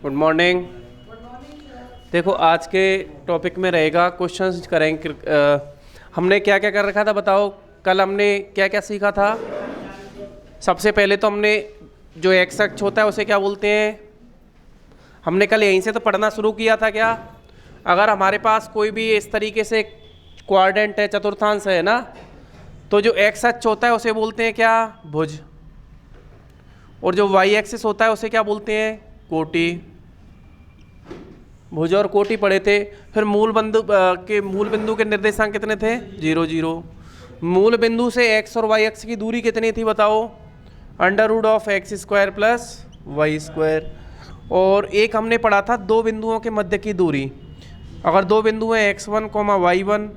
Good morning. देखो आज के टॉपिक में रहेगा क्वेश्चंस करेंगे। हमने क्या क्या कर रखा था बताओ। कल हमने क्या क्या सीखा था। सबसे पहले तो हमने जो एक्स अक्ष होता है उसे क्या बोलते हैं। हमने कल यहीं से तो पढ़ना शुरू किया था क्या। अगर हमारे पास कोई भी इस तरीके से क्वाड्रेंट है, चतुर्थांश है ना, तो जो एक्स अक्ष होता है उसे बोलते हैं क्या, भुज। और जो वाई एक्सिस होता है उसे क्या बोलते हैं, कोटि। भुज और कोटि पढ़े थे। फिर मूल बिंदु के निर्देशांक कितने थे, 0 0। मूल बिंदु से एक्स और वाई अक्ष की दूरी कितनी थी बताओ, √(x² + y²। और एक हमने पढ़ा था दो बिंदुओं के मध्य की दूरी। अगर दो बिंदु हैं x1, y1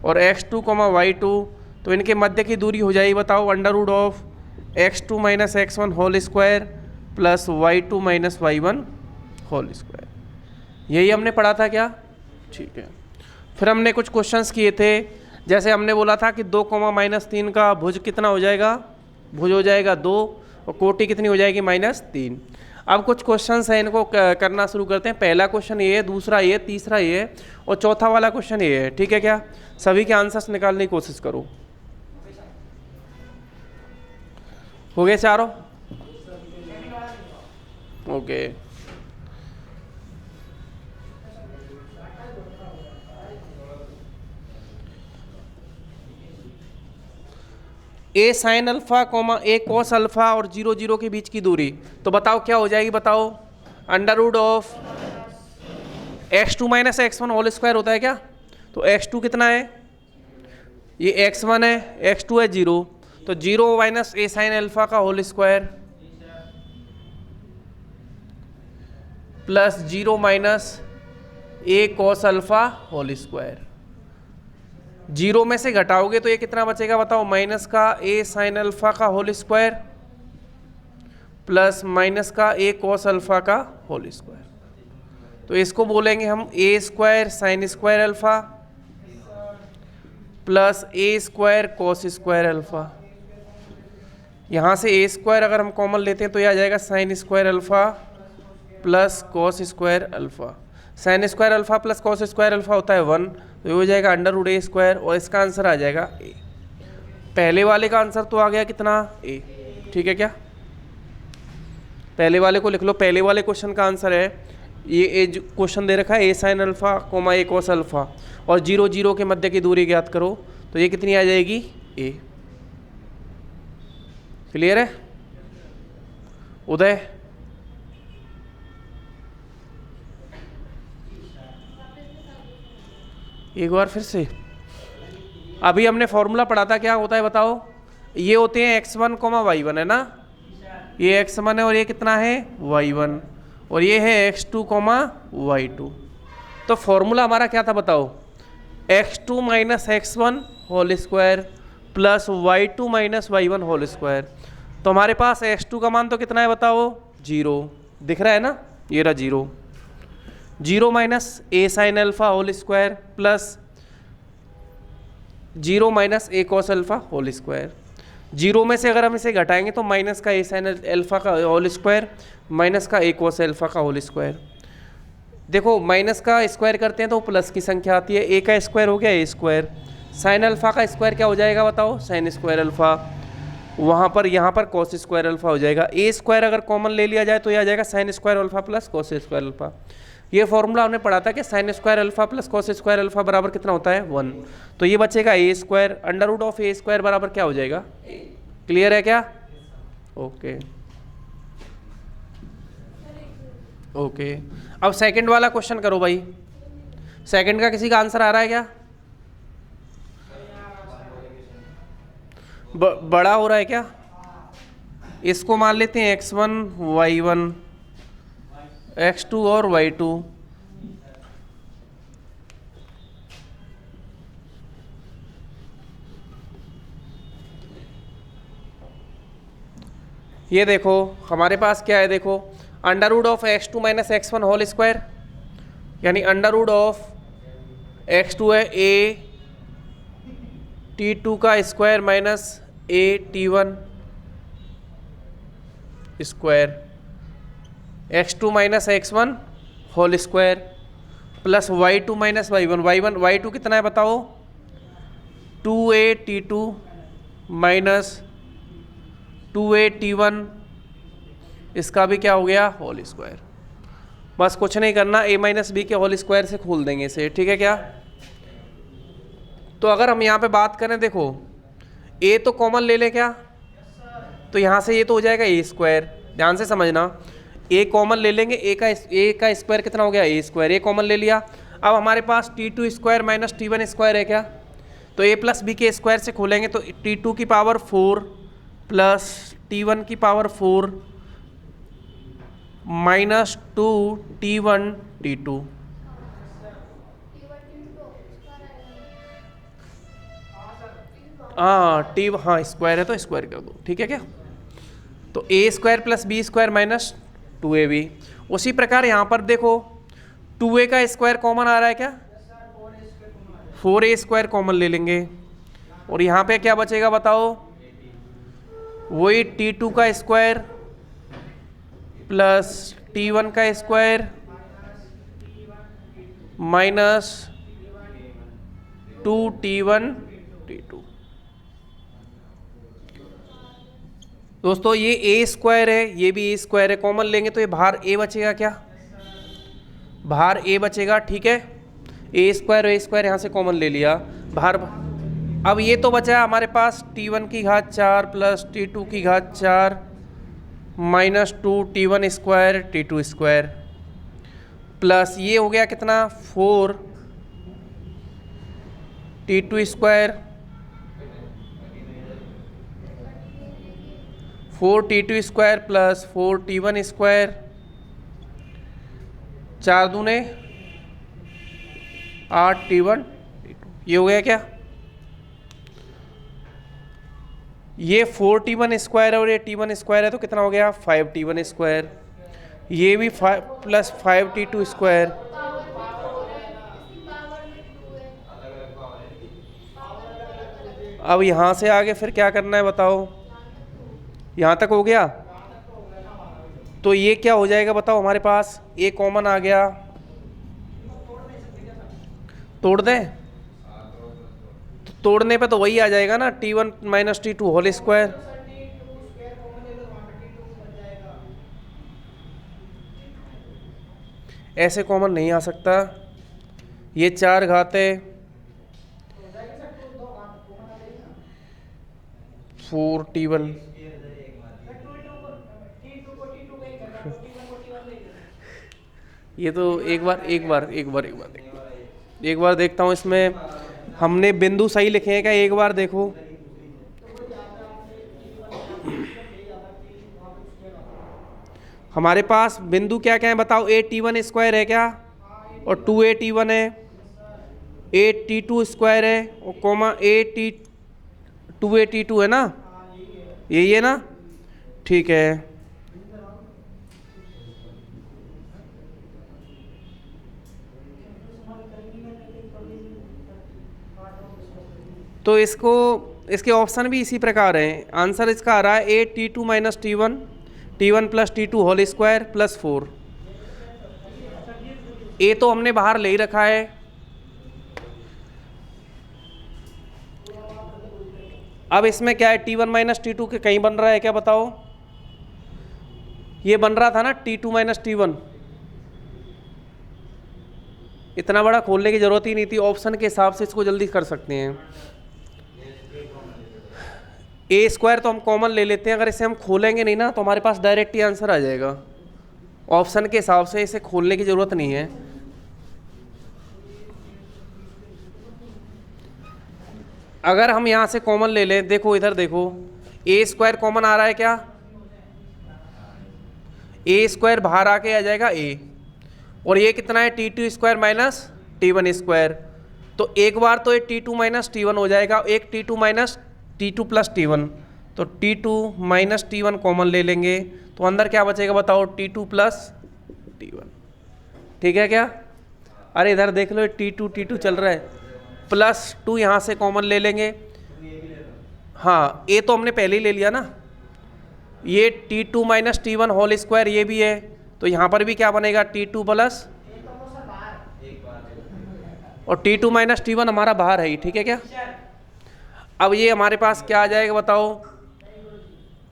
और x2, y2, तो इनके मध्य की दूरी हो जाएगी बताओ √(x2 - x1) + y2 - y1²। यही हमने पढ़ा था क्या, ठीक है। फिर हमने कुछ क्वेश्चंस किए थे। जैसे हमने बोला था कि 2, -3 का भुज कितना हो जाएगा, भुज हो जाएगा 2, और कोटि कितनी हो जाएगी, -3। अब कुछ क्वेश्चंस हैं, इनको करना शुरू करते हैं। पहला क्वेश्चन ये है, दूसरा ये, तीसरा ये है, और चौथा वाला क्वेश्चन ये है, ठीक है क्या। सभी के आंसर्स निकालने की कोशिश करो। हो गए चारों, ओके। ए साइन अल्फा, ए कॉस अल्फा और 0 0 के बीच की दूरी, तो बताओ क्या हो जाएगी, बताओ √(x2 - x1) होता है क्या। तो x2 कितना है, ये x1 है, x2 है 0, तो 0 - ए साइन अल्फा का whole square plus 0 - A cos alpha whole square. 0 में से घटाओगे तो ये कितना बचेगा बताओ, माइनस का ए साइन अल्फा का होल स्क्वायर प्लस माइनस का ए कॉस अल्फा का होल स्क्वायर। तो इसको बोलेंगे हम a² sin² alpha plus a² cos² alpha. यहाँ से a² अगर हम कॉमन लेते हैं तो यह आ जाएगा sin² alpha plus cos² alpha. sin² alpha plus cos² alpha होता है 1, तो ये हो जाएगा √(a²), और इसका आंसर आ जाएगा a। पहले वाले का आंसर तो आ गया कितना, a, ठीक है क्या। पहले वाले को लिख लो। पहले वाले क्वेश्चन का आंसर है ये जो क्वेश्चन दे रखा है, ए साइन अल्फा, ए कॉस अल्फा और 0 0 के मध्य की दूरी ज्ञात करो, तो ये कितनी आ जाएगी, a। क्लियर है उदय। एक बार फिर से, अभी हमने फॉर्मूला पढ़ा था, क्या होता है बताओ। ये होते हैं x1, y1 है ना, ये x1 है और ये कितना है, y1, और ये है x2, y2। तो फॉर्मूला हमारा क्या था बताओ, x2 - x1 whole square plus y2 - y1 2। तो हमारे पास x2 का मान तो कितना है बताओ, 0 दिख रहा है ना, ये रहा 0। 0 - A sine alpha whole square plus 0 - A cos alpha whole square. 0 में से अगर हम इसे घटाएंगे तो माइनस का ए साइन अल्फा का होल स्क्वायर माइनस का ए कॉस अल्फा का होल स्क्वायर। देखो माइनस का स्क्वायर करते हैं तो प्लस की संख्या आती है, ए का स्क्वायर हो गया a², साइन अल्फा का स्क्वायर क्या हो जाएगा बताओ, sin² अल्फा, वहाँ पर यहाँ पर cos² अल्फा हो जाएगा। a² अगर कॉमन ले लिया जाए तो यह आ जाएगा sin² alpha plus cos² alpha. ये फॉर्मूला हमने पढ़ा था कि sin² alpha plus cos² alpha बराबर कितना होता है, 1। तो ये बचेगा a², √(a² बराबर क्या हो जाएगा, क्लियर है क्या, ओके ओके। अब सेकंड वाला क्वेश्चन करो भाई। सेकंड का किसी का आंसर आ रहा है क्या, बड़ा हो रहा है क्या। इसको मान लेते हैं x1, y1, x2 और y2। ये देखो हमारे पास क्या है, देखो √(x2 - x1) यानी √(x2) है a t2 का square minus a t1 square x2 minus x1 whole square plus y2 minus y1 y2 कितना है बताओ, 2a t2 minus 2a t1, इसका भी क्या हो गया, होल स्क्वायर। बस कुछ नहीं करना, a माइनस बी के होल स्क्वायर से खोल देंगे इसे, ठीक है क्या। तो अगर हम यहाँ पे बात करें, देखो a तो कॉमन ले लें क्या, तो यहाँ से ये तो हो जाएगा a स्क्वायर, ध्यान से समझना, a कॉमन ले लेंगे, a का स्क्वायर कितना हो गया, a स्क्वायर, a कॉमन ले लिया। अब हमारे पास t2 square minus t1 square है क्या, तो a प्लस बी के स्क्वायर से खोलेंगे तो t2 की पावर 4 प्लस t1 की पावर 4 माइनस 2 t1 t2। हाँ स्क्वायर है तो स्क्वायर कर दो, ठीक है क्या। तो a square plus B square minus 2ab। उसी प्रकार यहाँ पर देखो 2a का स्क्वायर कॉमन आ रहा है क्या, 4a स्क्वायर कॉमन ले लेंगे और यहाँ पे क्या बचेगा बताओ, वही t2 का स्क्वायर प्लस t1 का स्क्वायर माइनस 2t1 t2। दोस्तों ये a स्क्वायर है, ये भी a स्क्वायर है, कॉमन लेंगे तो ये बाहर a बचेगा क्या, बाहर a बचेगा, ठीक है। a स्क्वायर यहाँ से कॉमन ले लिया बाहर। अब ये तो बचा हमारे पास t1 की घात 4 प्लस t2 की घात 4 minus 2 t1 square t2 square plus ये हो गया कितना 4 t2 square 4 t2 square plus 4 t1 square, 4 दूने 8 t1 t2, ये हो गया क्या, ये 4 t1 स्क्वायर है और ये t1 स्क्वायर है तो कितना हो गया 5 t1 स्क्वायर, ये भी 5 प्लस 5 t2 स्क्वायर। अब यहाँ से आगे फिर क्या करना है बताओ, यहाँ तक हो गया तो ये क्या हो जाएगा बताओ, हमारे पास a कॉमन आ गया, तोड़ दें, तो तोड़ने पे तो वही आ जाएगा ना t1 minus t2 whole square. ऐसे कॉमन नहीं आ सकता, ये 4 घाते 4 t1, ये तो एक बार देखता हूँ इसमें हमने बिंदु सही लिखे हैं क्या, एक बार देखो। हमारे पास बिंदु क्या क्या है बताओ, a t1 स्क्वायर है क्या और 2a t1 है, a t2 स्क्वायर है और कॉमा a t2a t2 है ना, यही है ना, ठीक है। तो इसके ऑप्शन भी इसी प्रकार हैं, आंसर इसका आ रहा है a t2 minus t1 plus t2 whole square plus 4। a तो हमने बाहर ले ही रखा है, अब इसमें क्या है t1 माइनस t2 के कहीं बन रहा है क्या बताओ, ये बन रहा था ना t2 माइनस t1, इतना बड़ा खोलने की जरूरत ही नहीं थी, ऑप्शन के हिसाब से इसको जल्दी कर सकते हैं। a स्क्वायर तो हम कॉमन ले लेते हैं, अगर इसे हम खोलेंगे नहीं ना तो हमारे पास डायरेक्ट ही आंसर आ जाएगा, ऑप्शन के हिसाब से इसे खोलने की ज़रूरत नहीं है। अगर हम यहाँ से कॉमन ले लें, देखो इधर देखो a स्क्वायर कॉमन आ रहा है क्या, a स्क्वायर बाहर आके आ जाएगा a, और ये कितना है t2 square minus t1 square, तो एक बार तो ये t2 माइनस t1 हो जाएगा, एक t2 minus t2 plus t1, तो t2 माइनस t1 कॉमन ले लेंगे तो अंदर क्या बचेगा बताओ, t2 प्लस t1, ठीक है क्या। अरे इधर देख लो t2 चल रहा है, प्लस 2 यहाँ से कॉमन ले लेंगे, हाँ a तो हमने पहले ही ले लिया ना, ये t2 minus t1 whole square ये भी है, तो यहाँ पर भी क्या बनेगा T2 प्लस, और T2 माइनस T1 हमारा बाहर है ही, ठीक है क्या। अब ये हमारे पास क्या आ जाएगा बताओ,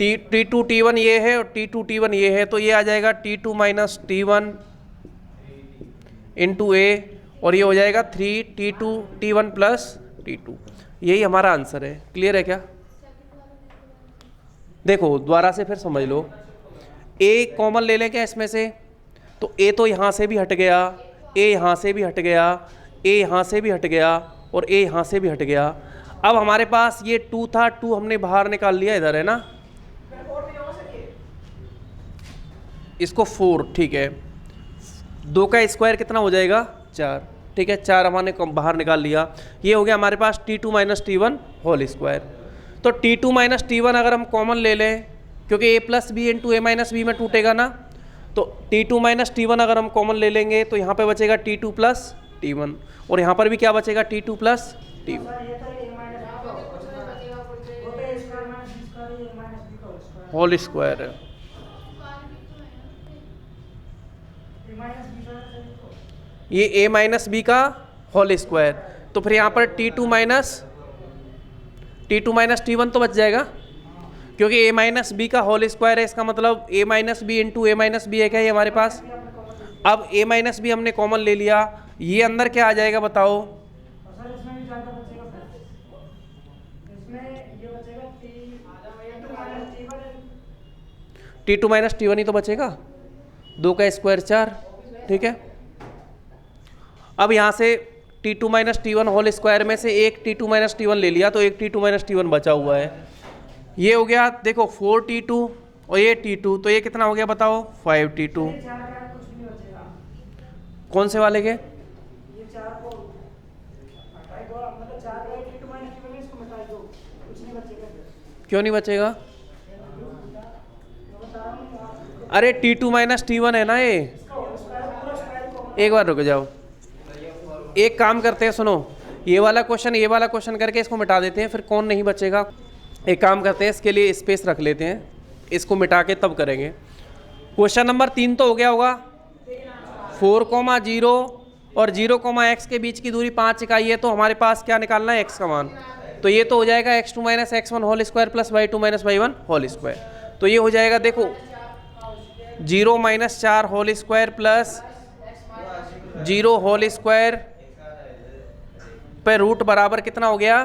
T2 T1 ये है और T2 T1 ये है, तो ये आ जाएगा T2 माइनस T1 इंटू ए, और ये हो जाएगा 3T2 T1 प्लस T2। यही हमारा आंसर है। क्लियर है क्या। देखो दोबारा से फिर समझ लो, ए कॉमन ले लें क्या इसमें से, तो ए तो यहाँ से भी हट गया, ए यहाँ से भी हट गया, ए यहाँ से भी हट गया, और ए यहाँ से भी हट गया। अब हमारे पास ये 2 था, 2 हमने बाहर निकाल लिया, इधर है ना, इसको 4, ठीक है। 2 का स्क्वायर कितना हो जाएगा 4, ठीक है, 4 हमने बाहर निकाल लिया। ये हो गया हमारे पास T2 minus T1 whole square. तो T2 माइनस T1 अगर हम कॉमन ले लें, क्योंकि ए plus B into A minus B में टूटेगा ना, तो T2 माइनस T1 अगर हम कॉमन ले लेंगे तो यहाँ पे बचेगा T2 प्लस T1, और यहाँ पर भी क्या बचेगा T2 plus T1 whole square है। ये a माइनस बी का होल स्क्वायर, तो फिर यहाँ पर T2 माइनस T1 तो बच जाएगा, क्योंकि a माइनस बी का होल स्क्वायर है, इसका मतलब a minus B into A minus B है क्या ये हमारे पास। अब a माइनस बी हमने कॉमन ले लिया, ये अंदर क्या आ जाएगा बताओ, T2 माइनस T1 ही तो बचेगा, 2 का स्क्वायर 4, ठीक है। अब यहाँ से T2 minus T1 whole square में से एक T2 माइनस T1 ले लिया, तो एक T2 माइनस T1 बचा हुआ है। ये हो गया देखो 4T2 और ये T2, तो ये कितना हो गया बताओ 5T2। कौन से वाले के, क्यों नहीं बचेगा, अरे T2 माइनस T1 है ना ये। एक बार रुक जाओ, एक काम करते हैं, सुनो, ये वाला क्वेश्चन करके इसको मिटा देते हैं, फिर कौन नहीं बचेगा। एक काम करते हैं, इसके लिए स्पेस रख लेते हैं, इसको मिटा के तब करेंगे। क्वेश्चन नंबर 3 तो हो गया होगा, 4,0 और 0,x के बीच की दूरी 5 इकाई है, तो हमारे पास क्या निकालना है x का मान, तो ये तो हो जाएगा x2 minus x1 whole square plus y2 minus y1 whole square. तो ये हो जाएगा देखो 0 minus 4 whole square plus 0 whole square पे रूट बराबर कितना हो गया,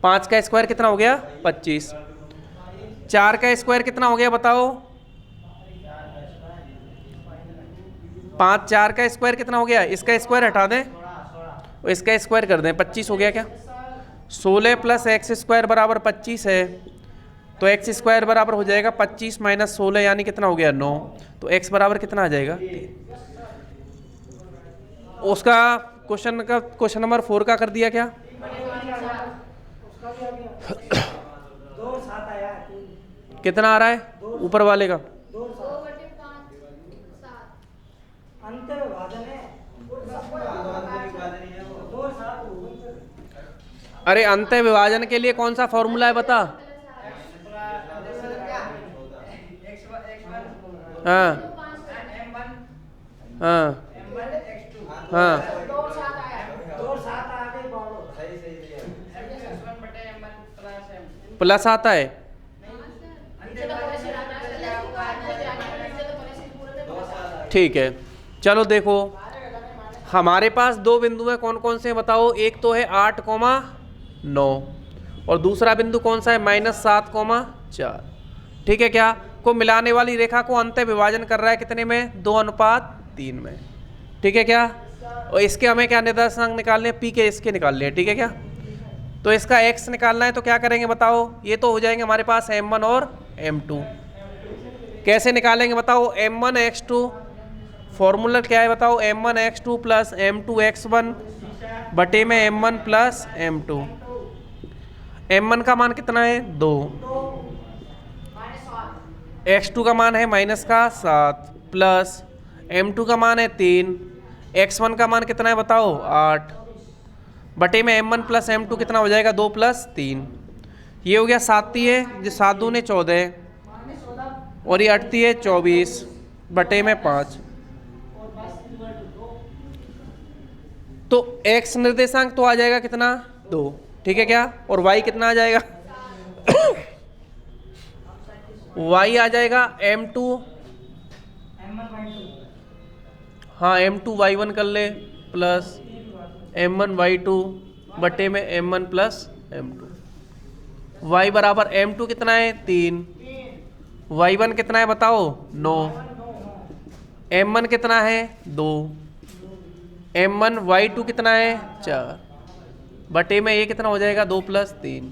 5 का स्क्वायर कितना हो गया 25, 4 का स्क्वायर कितना हो गया बताओ, 5 4 का स्क्वायर कितना हो गया, इसका स्क्वायर हटा दें और इसका स्क्वायर कर दें, 25 हो गया क्या। 16 प्लस एक्स स्क्वायर बराबर 25 है, तो एक्स स्क्वायर बराबर हो जाएगा 25 माइनस 16 यानी कितना हो गया 9, तो एक्स बराबर कितना आ जाएगा। उसका क्वेश्चन नंबर 4 का कर दिया क्या, कितना आ रहा है ऊपर वाले का, अरे अंत विभाजन के लिए कौन सा फॉर्मूला है बता। हाँ हाँ हाँ प्लस आता है, ठीक है। चलो देखो हमारे पास दो बिंदु हैं, कौन कौन से बताओ, एक तो है 8,9 और दूसरा बिंदु कौन सा है -7,4, ठीक है क्या। को मिलाने वाली रेखा को अंत विभाजन कर रहा है कितने में, 2:3 में, ठीक है क्या। और इसके हमें क्या निर्देशांक निकालने हैं, पी के इसके निकालने हैं, ठीक है क्या। तो इसका x निकालना है, तो क्या करेंगे बताओ, ये तो हो जाएंगे हमारे पास m1 और m2। कैसे निकालेंगे बताओ, m1 x2 फॉर्मूला क्या है बताओ, m1 x2 plus m2 x1 बटे में m1 प्लस m2। m1 का मान कितना है 2, x2 का मान है -7 प्लस m2 का मान है 3, x1 का मान कितना है बताओ 8 बटे में m1 प्लस m2 कितना हो जाएगा 2 + 3, ये हो गया 7 है, जो 7 दूने 14, और ये अटती है 24/5। तो x निर्देशांक तो आ जाएगा कितना 2, ठीक है क्या, और y कितना आ जाएगा y आ जाएगा m2, हाँ m2y1 कर ले प्लस m1y2 बटे में m1 प्लस m2। y बराबर m2 कितना है 3, y1 कितना है बताओ 9, m1 कितना है 2, m1 y2 कितना है 4 बटे में ये कितना हो जाएगा 2 + 3,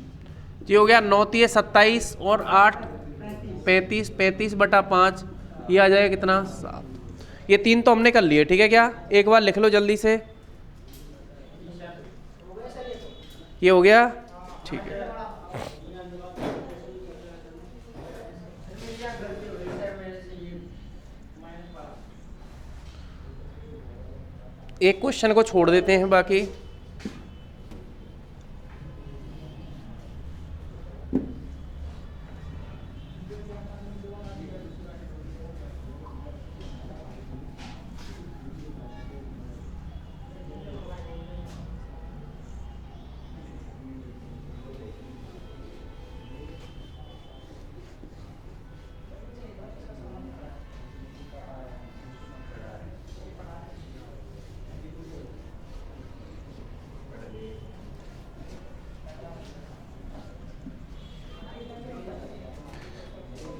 ये हो गया 9 × 27 और 8 35, 35/5, ये आ जाएगा कितना 7। ये 3 तो हमने कर लिए, ठीक है क्या, एक बार लिख लो जल्दी से, ये हो गया, ठीक है। एक क्वेश्चन को छोड़ देते हैं बाकी।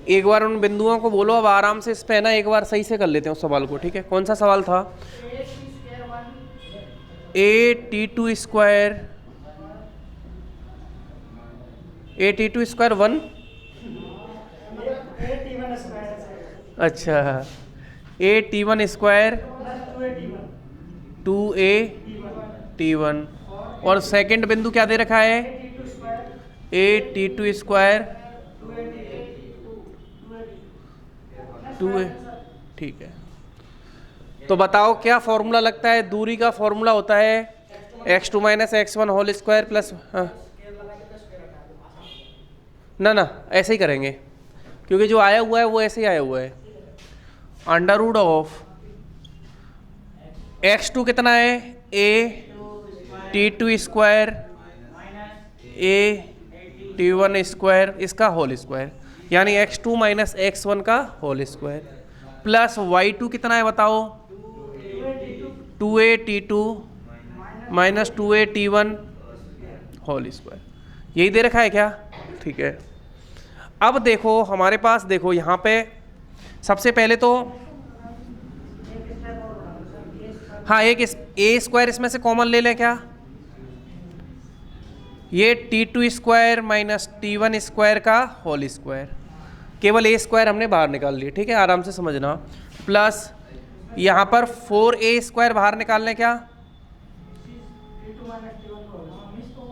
एक बार उन बिंदुओं को बोलो, अब आराम से इस पे ना एक बार सही से कर लेते हैं उस सवाल को, ठीक है। कौन सा सवाल था, a_t2 स्क्वायर 1, अच्छा a_t1 स्क्वायर 2a_t1, और सेकंड बिंदु क्या दे रखा है a_t2 स्क्वायर 2a, ठीक है। तो बताओ क्या फॉर्मूला लगता है, दूरी का फॉर्मूला होता है x2 - x1 whole square plus, हाँ ना ऐसे ही करेंगे क्योंकि जो आया हुआ है वो ऐसे ही आया हुआ है, √ऑफ x2 कितना है a_t2 स्क्वायर a_t1 स्क्वायर इसका होल स्क्वायर, यानी x2 - x1 का होल स्क्वायर, प्लस y2 कितना है बताओ 2a_t2 - 2a_t1 होल स्क्वायर, यही दे रखा है क्या, ठीक है। अब देखो हमारे पास, देखो यहाँ पे सबसे पहले तो हाँ एक a स्क्वायर इसमें से कॉमन ले लें क्या, ये t2 स्क्वायर - t1 स्क्वायर का होल स्क्वायर, केवल a स्क्वायर हमने बाहर निकाल लिया, ठीक है, आराम से समझना, प्लस यहाँ पर 4a स्क्वायर बाहर निकाल लें क्या,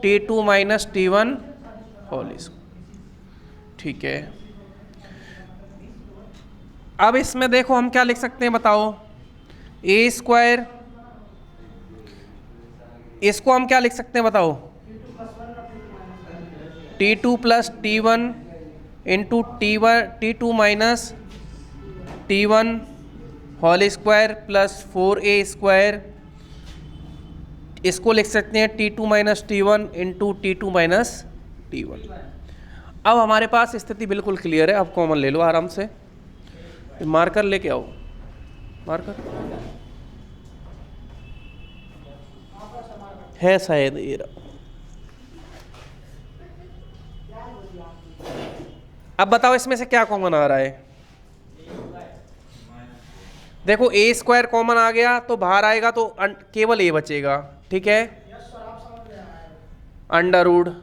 t2 - t1 होल स्क्वायर, ठीक है। अब इसमें देखो हम क्या लिख सकते हैं बताओ, a स्क्वायर, इसको हम क्या लिख सकते हैं बताओ t2 + t1 into t2 - t1 whole square plus 4a square, इसको लिख सकते हैं t2 - t1 into t2 - t1। अब हमारे पास स्थिति बिल्कुल क्लियर है, अब कॉमन ले लो आराम से, मार्कर लेके आओ, मार्कर है शायद ये रहा। अब बताओ इसमें से क्या कॉमन आ रहा है, देखो a स्क्वायर कॉमन आ गया तो बाहर आएगा तो केवल a बचेगा, ठीक है, √,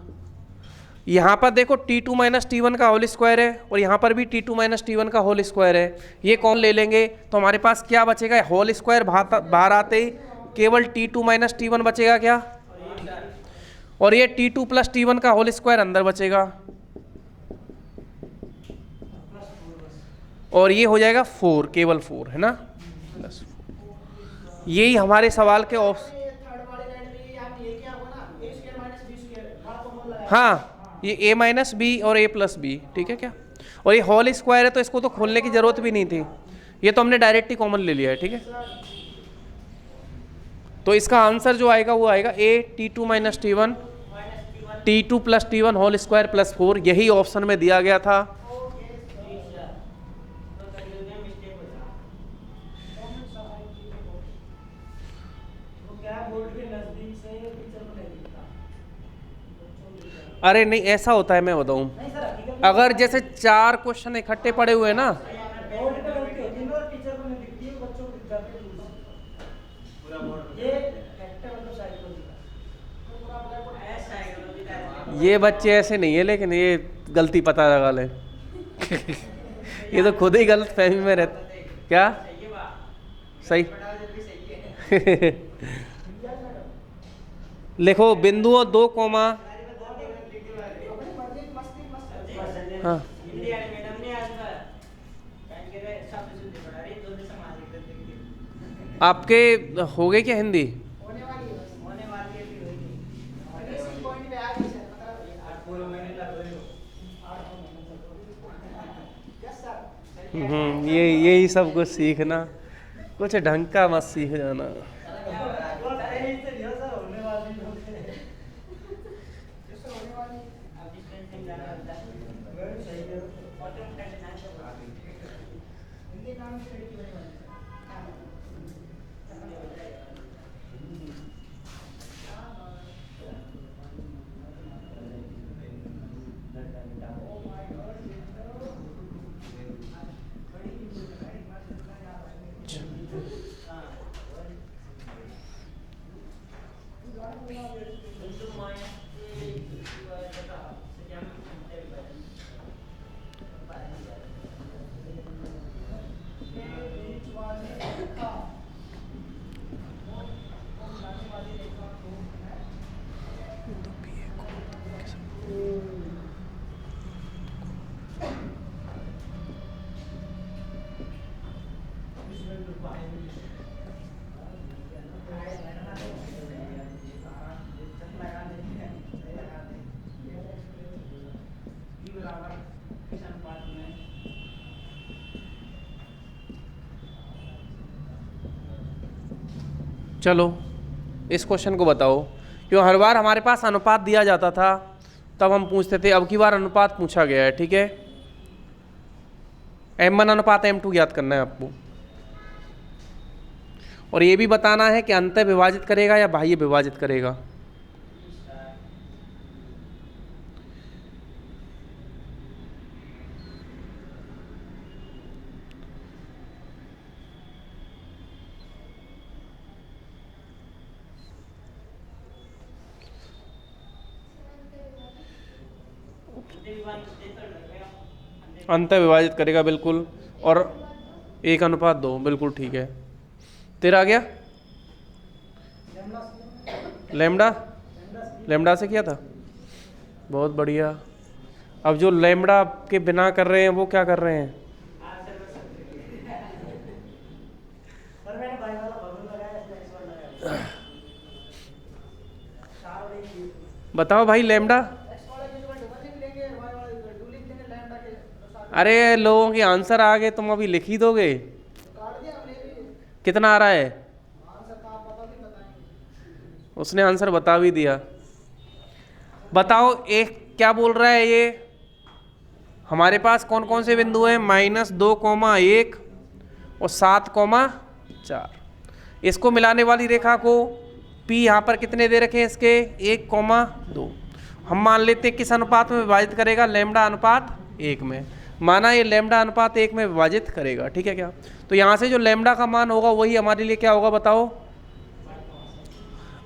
यहाँ पर देखो t2 - t1 का होल स्क्वायर है और यहाँ पर भी t2 - t1 का होल स्क्वायर है, ये कौन ले लेंगे तो हमारे पास क्या बचेगा, होल स्क्वायर बाहर आते ही केवल t2 - t1 बचेगा क्या, और ये t2 + t1 का होल स्क्वायर अंदर बचेगा, और ये हो जाएगा 4, केवल 4 है ना, प्लस 4। यही हमारे सवाल के हाँ ये a - b और a + b, ठीक है क्या, और ये होल स्क्वायर है तो इसको तो खोलने की ज़रूरत भी नहीं थी, ये तो हमने डायरेक्ट ही कॉमन ले लिया है, ठीक है। तो इसका आंसर जो आएगा वो आएगा A T2 minus T1 T2 plus T1 whole square plus 4, यही ऑप्शन में दिया गया था। अरे नहीं, ऐसा होता है, मैं बताऊं, अगर जैसे 4 क्वेश्चन इकट्ठे पड़े हुए हैं ना, ये बच्चे ऐसे नहीं है, लेकिन ये गलती पता लगा ले ये तो खुद ही गलत फहमी में रहते क्या सही लिखो बिंदुओं 2 कोमा, हाँ आपके हो गए क्या हिंदी? ये यही सब कुछ सीखना, कुछ ढंग का मत सीख जाना। चलो इस क्वेश्चन को बताओ, क्यों हर बार हमारे पास अनुपात दिया जाता था तब हम पूछते थे, अब की बार अनुपात पूछा गया है, ठीक है। M1 अनुपात M2 याद करना है आपको, और ये भी बताना है कि अंतः विभाजित करेगा या बाह्य विभाजित करेगा। अंतः विभाजित करेगा बिल्कुल, और 1:2 बिल्कुल ठीक है। तेरा आ गया लैम्डा, लैम्डा से किया था, बहुत बढ़िया। अब जो लैम्डा के बिना कर रहे हैं वो क्या कर रहे हैं? बताओ भाई लैम्डा। अरे लोगों के आंसर आ गए, तुम अभी लिख ही दोगे। कितना आ रहा है? उसने आंसर बता भी दिया। बताओ एक क्या बोल रहा है ये, हमारे पास कौन कौन से बिंदु हैं? -2,1 और 7,4। इसको मिलाने वाली रेखा को P यहाँ पर कितने दे रखे हैं इसके? 1,2। हम मान लेते हैं किस अनुपात में विभाजित करेगा? लैम्डा अनुपात 1 में। माना ये लैम्डा अनुपात 1 में विभाजित करेगा, ठीक है क्या? तो यहाँ से जो लैम्डा का मान होगा वही हमारे लिए क्या होगा बताओ?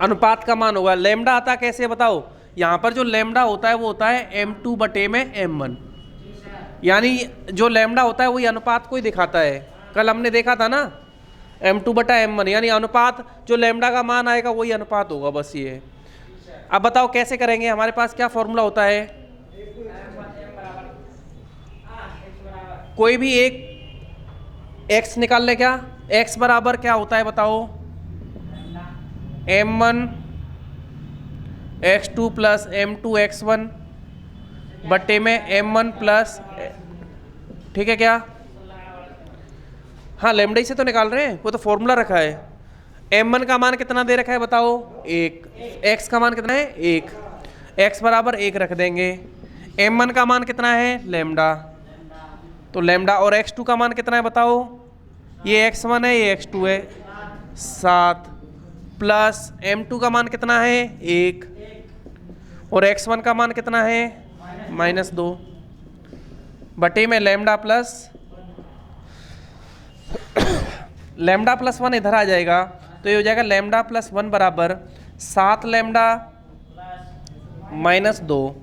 अनुपात का मान होगा। लैम्डा आता कैसे बताओ? यहाँ पर जो लैम्डा होता है वो होता है M2 बटे में M1, यानी जो लैम्डा होता है वही अनुपात को ही दिखाता है। कल हमने देखा था ना M2 बटा M1, यानी अनुपात जो लैम्डा का मान आएगा वही अनुपात होगा, बस ये। अब बताओ कैसे करेंगे? हमारे पास क्या फॉर्मूला होता है? कोई भी एक x निकाल ले। क्या x बराबर क्या होता है बताओ? M1 x2 plus M2 x1 बटे में M1 प्लस ठीक है क्या? हाँ लैम्डा ही से तो निकाल रहे हैं, वो तो फॉर्मूला रखा है। m1 का मान कितना दे रखा है बताओ? 1। x का मान कितना है? 1। x बराबर 1 रख देंगे। m1 का मान कितना है? लैम्डा। तो लैम्डा, और x2 का मान कितना है बताओ? ये x1 है, ये x2 है, 7 प्लस m2 का मान कितना है? 1, और x1 का मान कितना है? -2 बटे में लैम्डा प्लस लैम्डा प्लस 1 इधर आ जाएगा, तो ये हो जाएगा लैम्डा प्लस 1 बराबर 7 लैम्डा -2।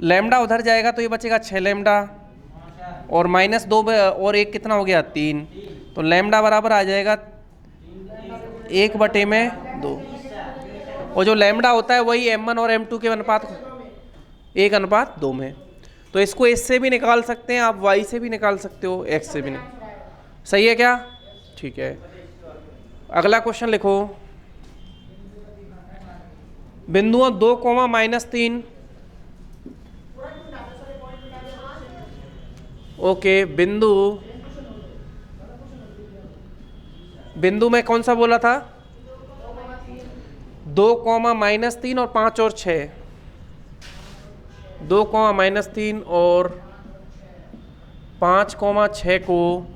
लैम्डा उधर जाएगा तो ये बचेगा 6 लैम्डा, और -2 और 1 कितना हो गया? 3। तो लैम्डा बराबर आ जाएगा 1 बटे में 2, और जो लैम्डा होता है वही m1 और m2 के अनुपात 1:2 में। तो इसको इससे भी निकाल सकते हैं आप, y से भी निकाल सकते हो, x से भी नहीं। सही है क्या? ठीक है। अगला क्वेश्चन लिखो। बिंदुओं 2, -3। ओके, बिंदु में कौन सा बोला था? 2, -3 और 5 और 6। 2, -3 और 5, 6 को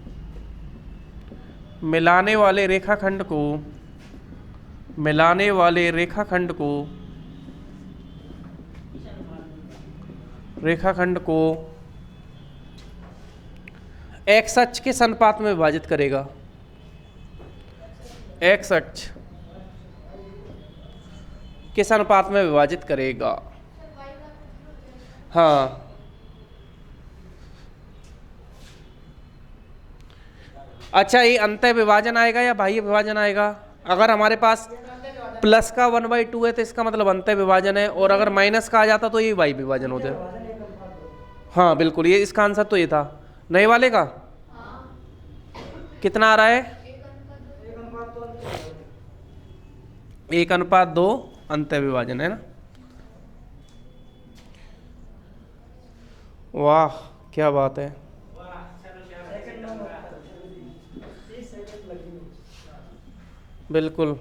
मिलाने वाले रेखाखंड को x अक्ष के अनुपात में विभाजित करेगा। x अक्ष किस अनुपात में विभाजित करेगा? हाँ, अच्छा, ये अंतः विभाजन आएगा या बाह्य विभाजन आएगा? अगर हमारे पास प्लस का 1/2 है तो इसका मतलब अंतः विभाजन है, और अगर माइनस का आ जाता तो ये बाह्य विभाजन होता है। हाँ बिल्कुल, ये इसका आंसर तो ये था। नए वाले का कितना आ रहा है? 1:2 अंतः विभाजन है ना। वाह क्या बात है। बिल्कुल,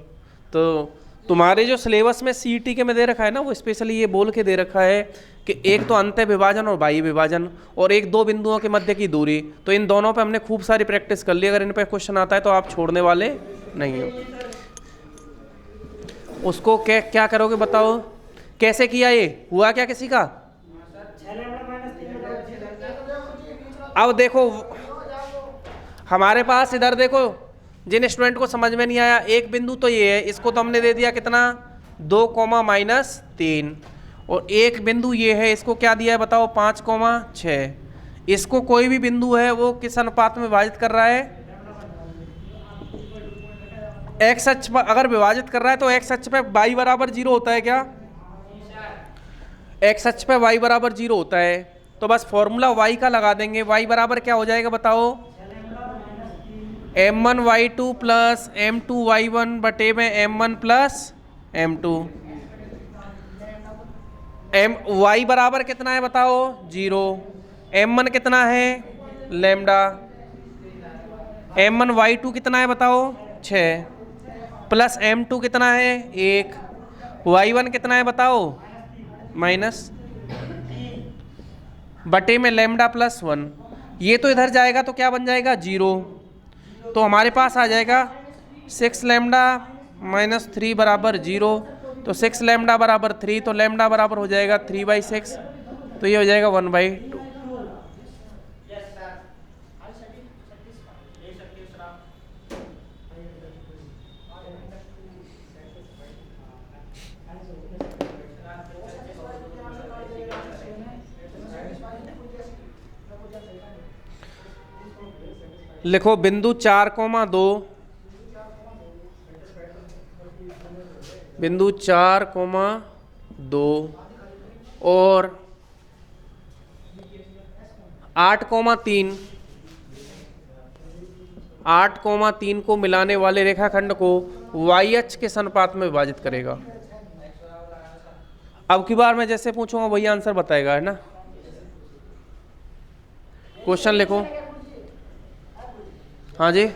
तो तुम्हारे जो सिलेबस में सीईटी के में दे रखा है ना, वो स्पेशली ये बोल के दे रखा है कि एक तो अंतः विभाजन और बाह्य विभाजन, और एक 2 बिंदुओं के मध्य की दूरी। तो इन दोनों पे हमने खूब सारी प्रैक्टिस कर ली। अगर इन पे क्वेश्चन आता है तो आप छोड़ने वाले नहीं हो। उसको क्या करोगे बताओ? कैसे किया? ये हुआ क्या किसी का? अब देखो हमारे पास, इधर देखो, जिन स्टूडेंट को समझ में नहीं आया, एक बिंदु तो ये है, इसको तो हमने दे दिया कितना? 2, -3, और एक बिंदु ये है, इसको क्या दिया है बताओ? 5, 6। इसको कोई भी बिंदु है वो किस अनुपात में विभाजित कर रहा है? x अक्ष पर अगर विभाजित कर रहा है तो x अक्ष पे y बराबर 0 होता है क्या? x अक्ष पे y बराबर 0 होता है, तो बस फॉर्मूला y का लगा देंगे। y बराबर क्या हो जाएगा बताओ? m1y2 प्लस m2y1 बटे में m1 प्लस m2। y बराबर कितना है बताओ? 0। m1 कितना है? लैम्डा। m1y2 कितना है बताओ? 6 प्लस m2 कितना है? 1। y1 कितना है बताओ? माइनस बटे में लैम्डा प्लस 1। ये तो इधर जाएगा तो क्या बन जाएगा? 0। तो हमारे पास आ जाएगा 6 लैम्डा -3 बराबर 0। तो 6 लैम्डा बराबर 3, तो लैम्डा बराबर हो जाएगा 3/6। तो ये हो जाएगा 1/2। लिखो बिंदु 4,2, बिंदु 4,2 और 8,3, 8,3 को मिलाने वाले रेखाखंड को y अक्ष के अनुपात में विभाजित करेगा। अब की बार मैं जैसे पूछूंगा वही आंसर बताएगा, है ना। क्वेश्चन लिखो। हाँ जी,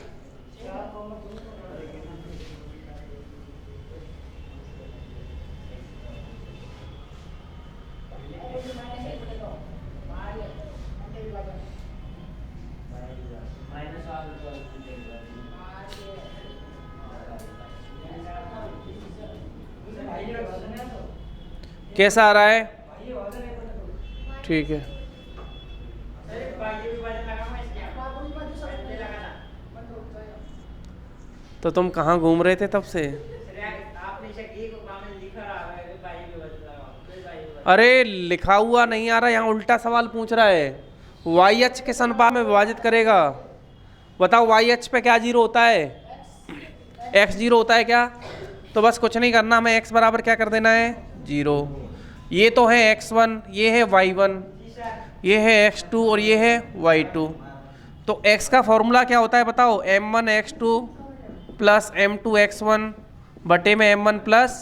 कैसा आ रहा है? ठीक है। तो तुम कहाँ घूम रहे थे तब से? अरे लिखा हुआ नहीं आ रहा, यहाँ उल्टा सवाल पूछ रहा है। वाई एच किस अनुपात में विभाजित करेगा? बताओ वाई एच पे क्या जीरो होता है? एक्स जीरो होता है क्या? तो बस कुछ नहीं करना, हमें एक्स बराबर क्या कर देना है? जीरो। ये तो है एक्स वन, ये है वाई वन, ये है एक्स टू और ये है वाई टू। तो एक्स का फॉर्मूला क्या होता है बताओ? M one X two plus M two X one बटे में M one plus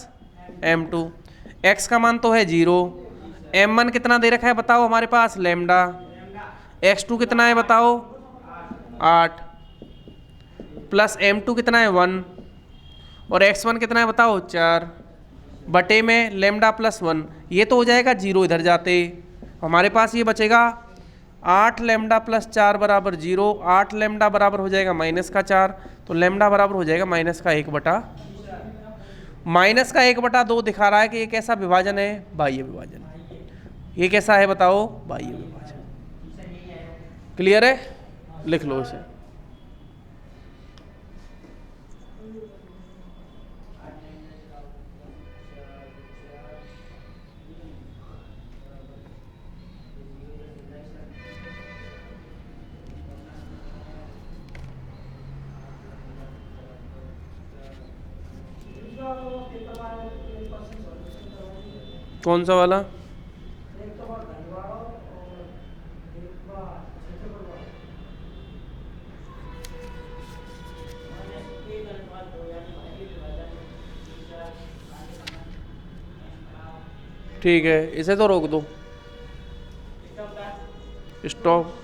M two. X का मान तो है जीरो, एम वन कितना दे रखा है बताओ हमारे पास? लैम्डा। एक्स टू कितना है बताओ? 8 प्लस एम टू कितना है? 1 और एक्स वन कितना है बताओ? 4 बटे में लैम्डा प्लस 1। ये तो हो जाएगा जीरो, इधर जाते हमारे पास ये बचेगा 8 लैम्डा प्लस 4 बराबर 0। 8 लैम्डा बराबर हो जाएगा माइनस का 4, तो लैम्डा बराबर हो जाएगा माइनस का 1/2 दिखा रहा है कि ये कैसा विभाजन है? बाह्य विभाजन। ये कैसा है बताओ? बाह्य विभाजन। क्लियर है? लिख लो इसे। कौन सा वाला? ठीक है, इसे तो रोक दो। स्टॉप।